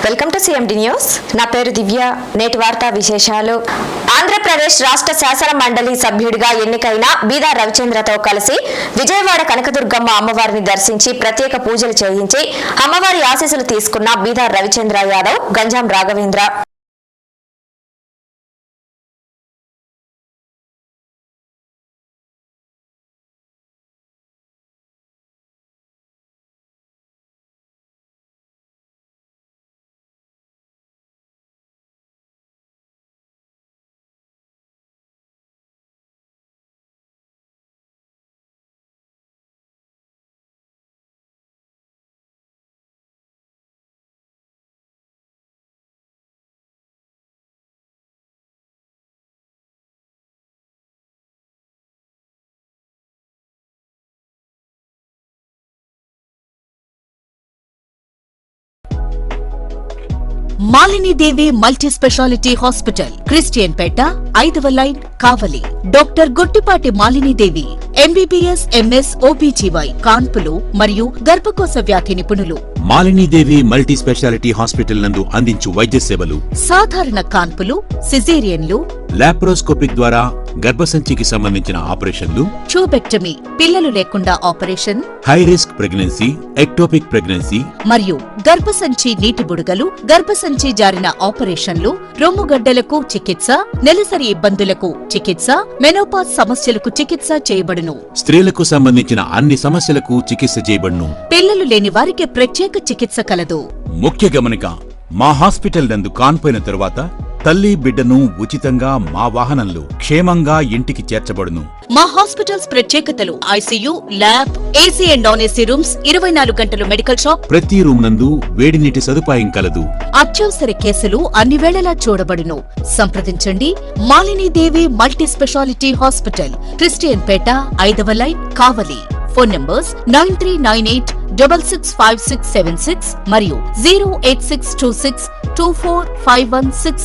Welcome to CMD news. నా పేరు దివ్య. నేటి వార్తా విశేషాలు. ఆంధ్రప్రదేశ్ రాష్ట్ర శాసన మండలి సభ్యుడిగా ఎన్నికైన బీదా రవిచంద్రతో కలిసి విజయవాడ కనకదుర్గమ్మ అమ్మవారిని దర్శించి ప్రత్యేక పూజలు చేయించి అమ్మవారి ఆశీస్సులు తీసుకున్న Beeda Ravichandra Yadav, Ganjam Raghavendra. Malinidevi multi speciality hospital, Christian Pet, 5వ line, Kavali. Doctor Gottipati Malinidevi, MBBS, MS, OBGY, కాన్పులు మరియు గర్భకోశ వ్యాధి నిపుణులు. మాలినీదేవి మల్టీ స్పెషాలిటీ హాస్పిటల్ నందు అందించు వైద్య సేవలు: సాధారణ కాన్పులు, సిజేరియన్లు, లాప్రోస్కోపిక్ ద్వారా గర్భసంచికి సంబంధించిన ఆపరేషన్లు, ట్యూబెక్టమీ, పిల్లలు లేకుండా operation, high risk pregnancy, ectopic pregnancy మరియు గర్భసంచి నీటి బుడగలు, గర్భసంచి జారిన ఆపరేషన్లు, రొమ్ముగడ్డలకు చికిత్స, నెలసరి ఇబ్బందులకు చికిత్స, మెనోపాజ్ సమస్యలకు చికిత్స చేయబడును. స్త్రీలకు సంబంధించిన అన్ని సమస్యలకు చికిత్స చేయబడును. పిల్లలు లేని వారికి ప్రత్యేక చికిత్స కలదు. ముఖ్య గమనిక: మా హాస్పిటల్ నందు కాన్పోయిన తరువాత తల్లి బిడ్డను ఉచితంగా మా వాహనంలో క్షేమంగా ఇంటికి చేర్చబడును. మా హాస్పిటల్స్ ప్రత్యేకతలు: ICU, lab, AC and non AC rooms, 24 గంటలు మెడికల్ షాప్, ప్రతి రూమ్ నందు వేడి నీటి సదుపాయం కలదు. అత్యవసర కేసులు అన్ని వేళలా చూడబడును. సంప్రదించండి. Malinidevi multi speciality hospital, Christian Pet, 5వ లైన్, కావలి. ఫోన్ నంబర్స్ 9398665676 మరియు 08626245166.